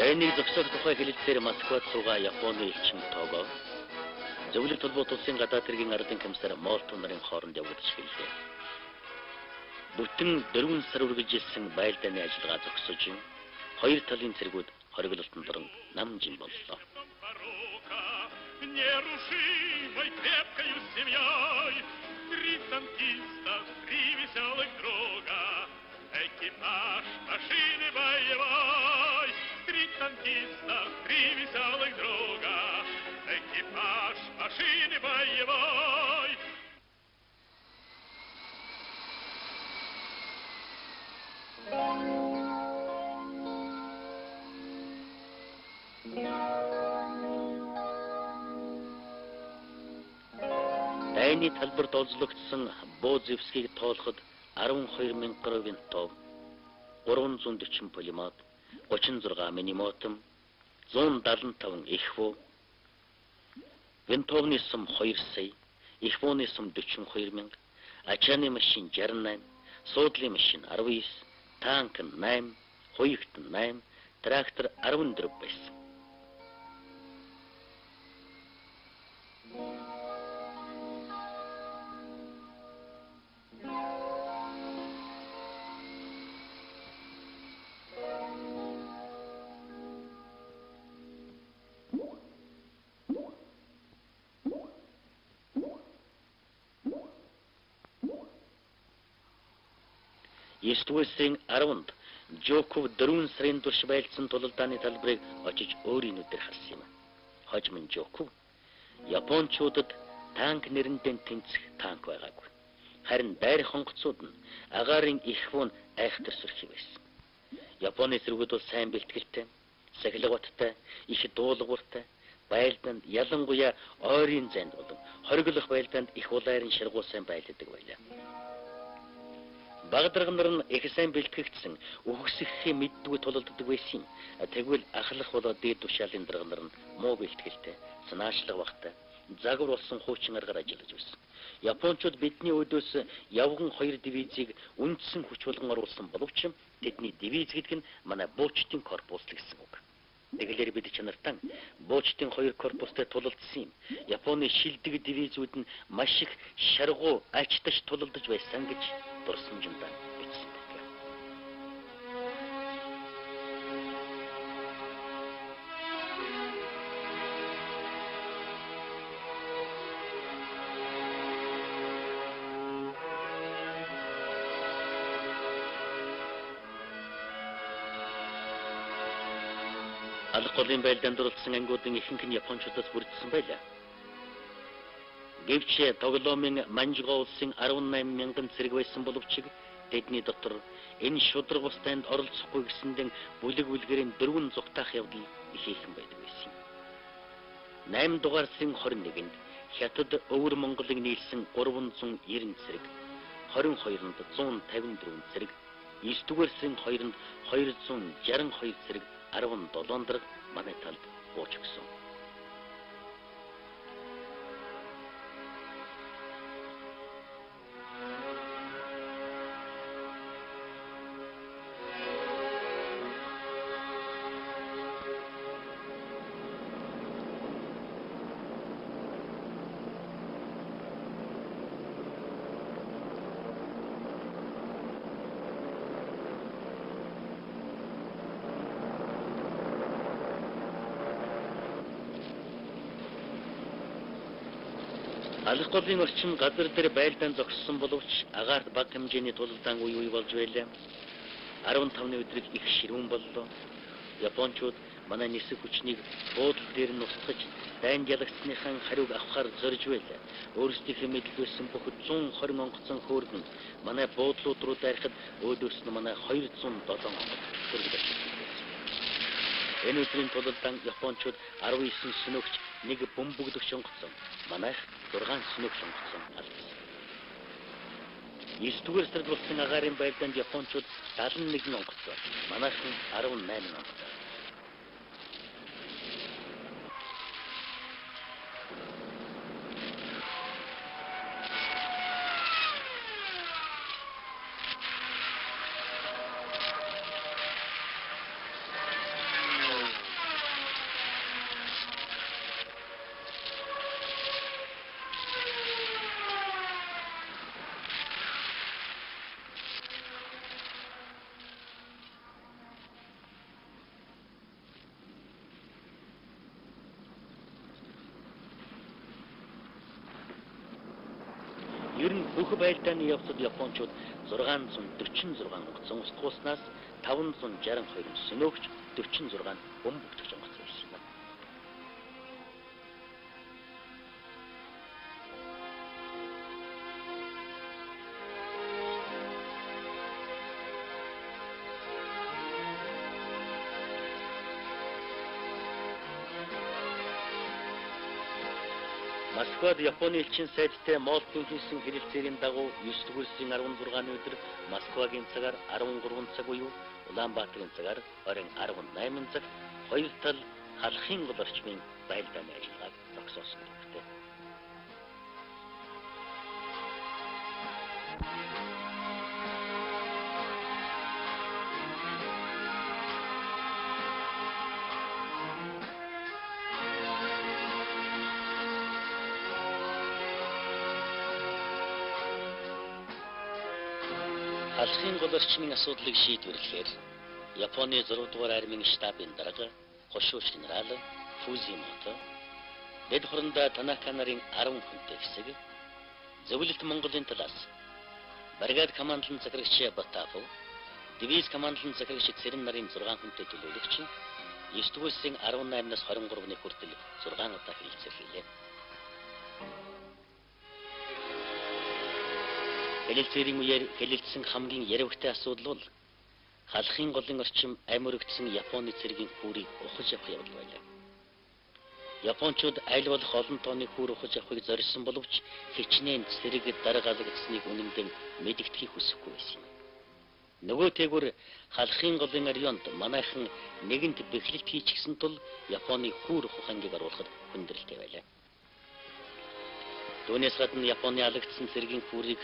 Энийг зогсоох тухай хэлэлцээр Москвад суугаа Японы элчин тоогоо зөвлөлт толгойд улсын гадаад хэргийн ардын комиссар Молтон нарын хооронд явагдаж хэллээ. Бүтэн 4 сар үргэлжилсэн байлдааны ажиллагаа зогсож, хоёр талын цэргүүд хориглолтод орон намжин боллоо. Экипаж машины боевой, три танкиста, три веселых друга. Экипаж машины боевой. Дайны талбарт олзлогдсон Бозевскийг тоолоход 12,000 гаруй винтов, 340 пулемет, 36 минимотом, 175 ихвуу, винтовны сум 2 сая, ихвууны сум 42,000, ачааны машин 68, суудлын машин 19, танк 8, хуягт 8, трактор 14 байсан. Естествен 10-нд Жоков 4 сарын турш байлцсан тулалдааны талбарыг очиж өөрийн нүдээр харсан юм. Хожим Жоков Япончуудад танк нэрнтэй тэнцэх танк байгаагүй. Харин дайр хонгоцууд нь агаарын ихвүүн айхтар сөрхий байсан. Японы зэргүүд бол сайн бэлтгэлтэй, сахилгаваттай, их дуулууртай, байлдаанд ялангуяа ойрын зайд болон хориглох байлдаанд их улайрын шаргуу сайн байлдадаг байлаа. Багдарганар нь их сайн бэлтгэгдсэн үхсэхээ мэддгүй тулалддаг байсан. Тэгвэл ахлах болоо дээд тушаалын дарганар нь муу бэлтгэлтэй, санаачлаг багтай, загвар болсон хуучин аргаар ажиллаж байсан. Япончууд бидний өдөөс явган 2 дивизийг үндсэн хүч болгон оруулсан боловч тэдний дивиз гэдэг нь манай буучтын корпус л гэсэн үг. Тэгэлэр бид чанартан буучтын 2 корпустай тулалдсан юм. Японы шилдэг дивизүүд нь маш их шаргуу ачтаж тулалдаж байсан гэж дурсамжиндаа бичсэн байдаг. Алх голын байлдаанд оролцсон ангиудын ихэнх нь Япончуудаас бүрдсэн байлаа. Гэвч тоглоомын Манжуга улсын 18,000 цэрэг байсан боловч тэдний дотор энэ шудраг устанд оролцохгүй гэсэндэн бүлэг бүлгэрийн 4 зугтаах явдал ихээхэн байдаг байсан. 8 дугаар сарын 21-нд Хятад өвөр Монголыг нийлсэн 390 цэрэг, 22-нд 154 цэрэг, 9 дугаар сарын 2-нд 262 цэрэг 17 дарга манай талд бууж өгсөн. Алх голын орчин газар дээр байлдаан зогссон боловч агаарт бага хэмжээний тулалдаан үе болж байлаа. 15-ны өдрийг их ширүүн боллоо. Япончууд манай нисэх хүчнийг буудал дээр нь устгаж, дайнд ялагдсныхан хариуг авахар зорж байлаа. Өөрсдийнхөө мэдлэлсэн бүх 120 онгоцон хөөргөн манай буудлууд руу дайрахад өөдөөс нь манай 207 онгоц хөргөж байсан. Энэ өдрийн тулалдаан Япончууд 19 сүнөгч, 1 бөмбөгдөгч онгоцон, манайх 6 сүнөгч онгоцон алдсан. 9-р сард болсон агаарын байлдаанд Япончууд 71 онгоцон, манайхан 18 онгоцон. Ер нь бүх байлдааны явцад Япончууд 646 онгоцон устгуулснаас 562 сүнөөгч, 46 бөмбөгдөгч онгоцон байсан юм. Москвад Японы элчин сайдтай Молтон хийсэн хэлэлцээрийн дагуу 9-р сарын 16-ны өдөр Москвагийн цагаар 13 цаг буюу Улаанбаатарын цагаар оройн 18 цагт хоёр тал халахын гол орчмын байлдааны ажиллагааг зогсоосон хэрэгтэй. Халахын гол орчмын асуудлыг шийдвэрлэхээр Японы 6 дугаар армийн штабын дарга хошууч генерал Фузимото, дэд хорондоо Танака нарын 10 хүнтэй хэсэг, зөвлөлт Монголын талаас бригад командлын захирагч Батафов, дивиз командлын захирагч Цэрэн нарын 6 хүнтэй төлөөлөгч 9-р сарын 18-наас 23-ны хүртэл 6 удаа хэлэлцэл хийлээ. Хэлэлцээрийн үеэр хэлэлцсэн хамгийн яригтай асуудал бол халахын голын орчим амирагдсан Японы цэргийн хүүрийг ухаж авах явдал байлаа. Япончууд аль болох олон тооны хүүр ухаж авахыг зорьсон боловч хичнээн цэрэг даргаалагдсныг үнэндээ мэдэгдэхийг хүсэхгүй байсан юм. Нөгөө тэгүр халахын голын орионд манайхан нэгэнт бэхлэлт хийчихсэн тул Японы хүүр ухах ангийг оруулахад хүндрэлтэй байлаа. Түүнээс гадна Японы алагдсан цэргийн хүүрийг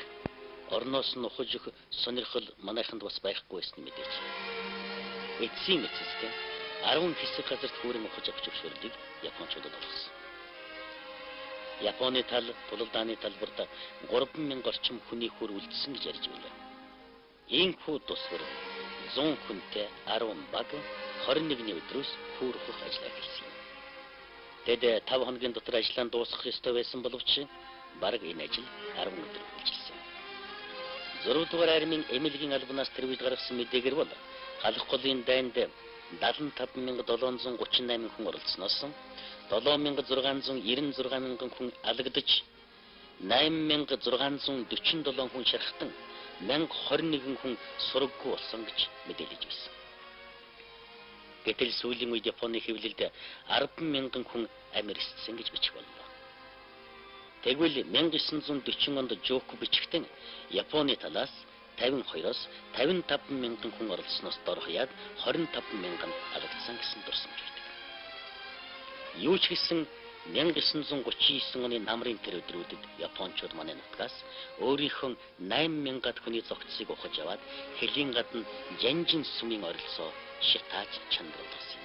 орноос нь ухаж өгөх сонирхол манайханд бас байхгүй байсан мэдээж. Эцсийн эцэстээ 10 хэсэг газарт хүүрийн ухаж авч өгшөрлийг Япончуудад олгосон. Японы тал тулалдааны талбарт 3000 орчим хүний хүүр үлдсэн гэж ярьж байлаа. Иймхүү тусвар 100 хүнтэй 10 баг 21-ний өдрөөс хүүр ухах ажил эхэлсэн. Тэд 5 хоногийн дотор ажлаа дуусгах ёстой байсан боловч бараг энэ ажил 10 өдөр үргэлжилсэн. 6 дугаар армийн эмнэлгийн албанаас тэр үед гаргасан мэдээгээр бол халах голын дайнд 75738 хүн оролцсноос 7696 хүн алагдаж 8647 хүн шархтан 1021 хүн сураггүй болсон гэж мэдээлж байсан. Гэтэл сүүлийн үед Японы хэвлэлд 100000 хүн амьд гэж бичих боллоо. Тэгвэл 1940 онд Жоку бичгтэн Японы талаас 52-оос 55,000 хүн оролцсноос дорох яг 25,000 алагдсан гэсэн дурсамж байдаг. Юу ч гэсэн 1939 оны намрын тэр өдрүүдэд Япончууд манай нутгаас өөрийнхөө 8,000 хүний зогцсыг ухаж аваад хэлийн гадна жанжин сүмийн оролцоо шатааж чандруулсан.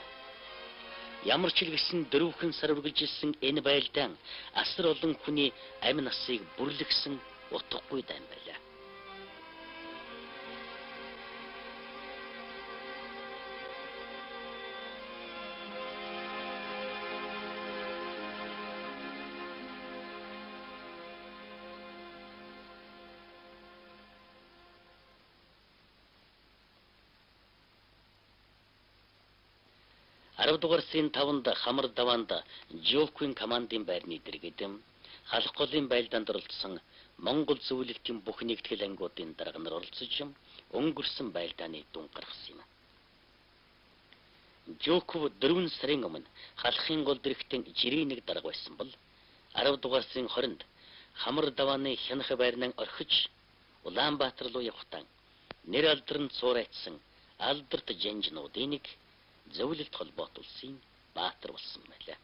Ямар ч хэлсэн дөрвөн сар үргэлжилсэн энэ байлдаан асар олон хүний амь насыг бүрлэгсэн утгагүй дайм байлаа. 10 дугаар сарын 5-нд хамар даваанд Жовкын командын байрны дэргэдэм халх голын байлдаанд оролцсон Монгол зөвлөлтийн бүх нэгтгэл ангуудын дарга нар оролцож өнгөрсөн байлдааны дүн гаргасан юм. Жовков 4 сарын өмнө халахын гол дэрэгтэн жирийн нэг дарга байсан бол 10 дугаар сарын 20-нд хамар давааны хянах байрнан орхиж Улаанбаатар руу явахдаа нэр алдран цуурайтсан алдарт жанжнуудын нэг зөвлөлт холбоот улсын баатар болсон байлаа.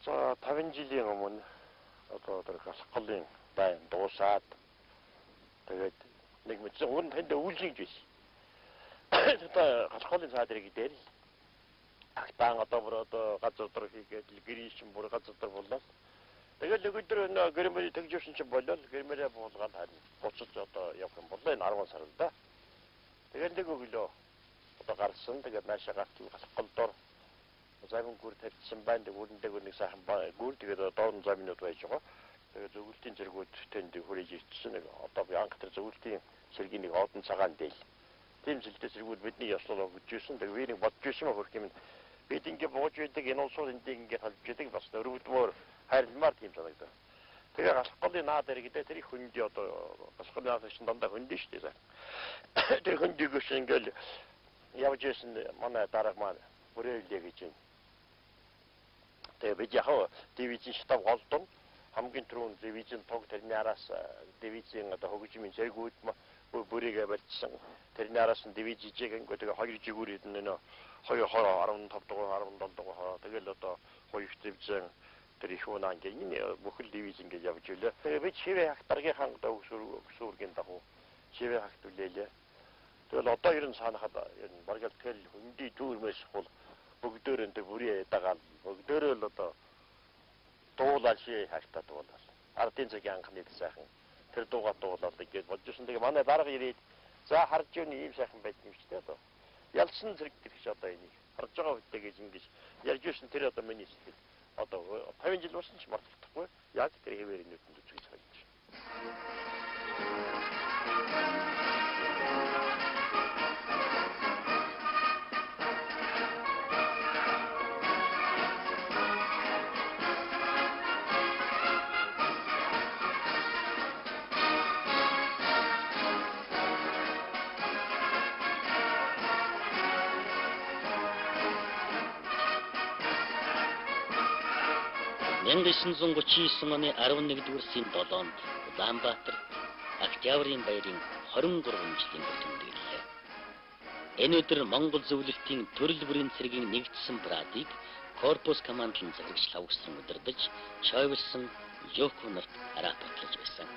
За 50 жилийн өмнө одоо халх голын байн дуусаад тэгээд нэг мэдсэн уун тэнд үйлжиж байсан. Одоо халх голын цаадрыг дээр агтаан одоо бүр одоо газар дээр хийгээд гэрээшин бүр газар дээр боллоо. Тэгээд өдөр гэрмэри тэгжсэн чинь болол гэрмэрээ буулгаад харин буцаж одоо явах юм болоо энэ 10 сард да. Тэгээд нэг өглөө одоо гарсан тэгээд наашаа гарсан халх гол дор замын гүр тавьсан байна. Үүрэндээ нэг сайхан гүр тэгээд доор нь замынуд байж байгаа. Тэгээд зөвлөлтийн зэргүүд тэнд хүрэж ирсэн. Нэг одоо би анх тэр зөвлөлтийн сэргийн нэг одон цагаан дээл. Тийм зэлтэй зэргүүд бидний яслоо өгчээсэн. Тэгээд би нэг бодож ирсэн хөрх юм. Бид ингэ бууж байдаг энэ улсууд энд ингэ халж байдаг бас өрөвдмөр хайрламар тийм санагдав. Тэгээд халх голын наад дэрэгдээ тэр их хөнди одоо халх голын наад шин дандаа хөнди шүү дээ. Тэр хөндигөөс ингээл явж ирсэн манай дарга маань бүрээлээ гэж юм. Тэгээд бид яг дивизийн штаб голдон хамгийн түрүүнд дивизийн тог тэрний араас дивизийн одоо хөгжмийн зэргүүд бүрийгээ барьсан. Тэрний араас нь дивизижийг ингээ тэгээ хоёр жигүүрээд нэ 15 дугаар 17 дугаар тэгэл одоо хоёр дивизийн тэр их унаа ингээ энэ бүхэл дивиз ингээ явж илээ. Тэгээ бид шивэ хахтаргийн хангад өсвөргийн дагуу шивэ хахт үлээлээ. Тэгэл одоо ерөн санахад энэ баргал тэл хөнди дүүрмэс хул бүгдөө энэ бүрий дагаал бүгдөө л одоо дуулаад шивэ хахтад дуулаад ардын цагийн анхны сайхан тэр дуугаа дуулаад ингээд болж ирсэн. Тэгээ манай дарга ирээд за харж юу ийм сайхан байт юм шүү дээ одоо. Ялсан зэрэг гэх одоо энийг харж байгаа үедээ гэж ингэж ярьж ирсэн тэр одоо миний сэтгэл одоо 50 жил болсон ч мартагдахгүй. Яг тэр хэвээр нүдэнд үзэж харагдаж байна. Мянга 939 оны 11-р сарын 7-нд Улаанбаатар Октябрийн баярын 23 жилийн тэмдэглэлээ. Энэ өдөр Монгол зөвлөлтийн төрөл бүрийн цэргийн нэгдсэн парадыг корпус командлан захирагч Халхсан удирдах чойвлсан Жовков нарт араатлаж байсан.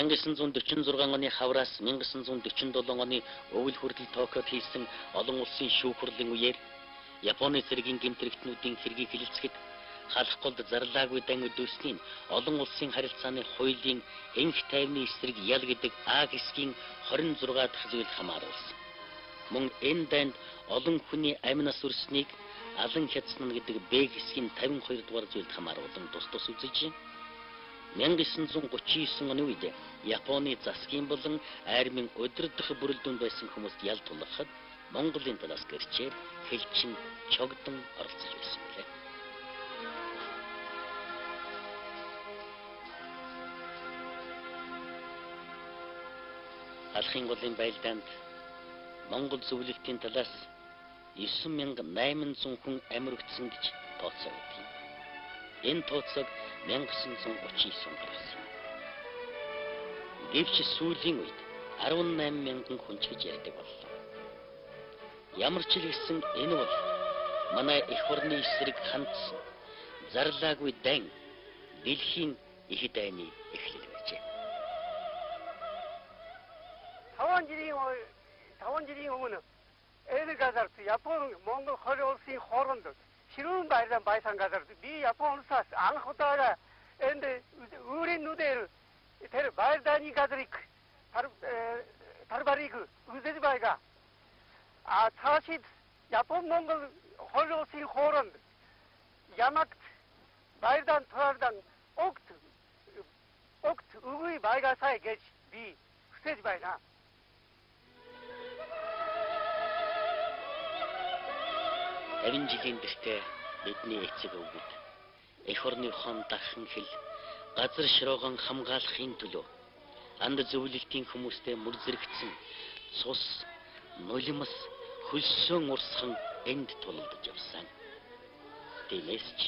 Мянга 946 оны хавраас 1947 оны өвөл хүртэл Токиод хийсэн олон улсын шүүх хурлын үеэр Японы цэргийн гэмтрэгтнүүдийн хэргийг хилэлцэхэд халх голд зарлаагүй дан өдөөсний олон улсын харилцааны хуулийн энх тайвны эсрэг ял гэдэг А хэсгийн 26 дахь зүйл хамааруулсан. Мөн энэ дайнд олон хүний амь нас үрснийг алан хязгаарна гэдэг Б хэсгийн 52 дугаар зүйлд хамааруулан тус үзэж 1939 оны үед Японы засгийн болон армийн өдөрдөх бүрэлдэхүүн байсан хүмүүст ял тулгахад Монголын талаас гэрчээр хэлчин чогдон оролцож байсан билээ. Халхын голын байлдаанд Монгол зөвлөлтийн талаас 9800 хүн амьд гэж тооцоогдсон. Энэ тооцоог 1939 гаргасан. Гэвч сүүлийн үед 18,000 хүн ч гэж ярьдаг боллоо. Ямар ч хэлсэн энэ бол манай эх орны эсрэг хандсан зарлаагүй дан дэлхийн их дайны эхлэл байжээ. 5 жилийн өмнө энэ газарт Япон Монгол хоёр улсын хооронд ширүүн баярдан байсан газар би Япон улсаас анх удаага энд өөрийн нүдээр тэр баярдааны газрыг тарбарыг үзэж байгаа. Цаашид Япон Монгол хоёр улсын хооронд ямагт баярдан турардан огт үгүй байгаасай гэж би хүсэж байна. 50 жилийн дэртэ бидний эцэг өвгөд эх орныхон дахин хэл газар ширууган хамгаалахын төлөө анд зөвлөлтийн хүмүүстэй мөр зэрэгцэн цус нулимс хөлсөөн урсхан энд тулалдаж явсан. Тиймээс ч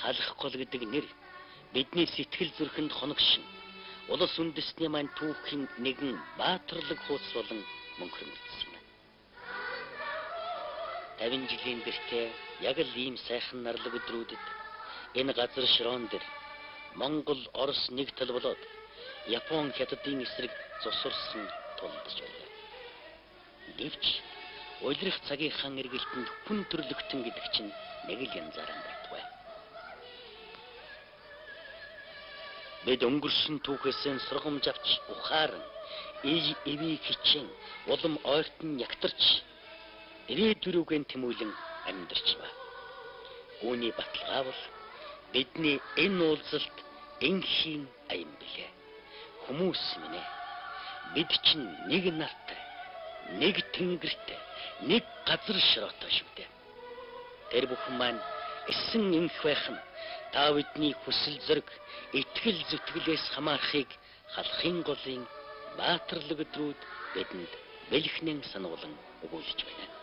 халх гол гэдэг нэр бидний сэтгэл зүрхэнд хоногшин улс үндэстний маань түүхийн нэгэн баатарлаг хуудс болон мөнхөрмөлдсөн байна. 50 жилийн дэртэ яг л ийм сайхан нарлаг өдрүүдэд энэ газар широон дээр Монгол Орос нэг тал болоод Япон хятадын эсрэг зосурсан тулдж байлаа. Гэвч улирах цагийнхаа эргэлтэнд хүн төрлөختөн гэдэг чинь нэг л янзаараа байтугай. Бид өнгөрсөн түүхээсээ сургамж авч ухааран эвийг хичээн улам ойртон ягтарч ирээдүрүүгэн тэмүүлэн амьдарч байна. Үүний баталгаа бол бидний энэ уулзалт энхийн аян билээ. Хүмүүс минь ээ, бид чинь нэг нартай, нэг тэнгэртэй, нэг газар широотой шүү дээ. Тэр бүхэн маань эссэн инх байх нь та бидний хүсэл зориг, итгэл зүтгэлээс хамаарахыг халахын голын баатарлаг өдрүүд бидэнд бэлхнэн сануулan өгүүлж байна.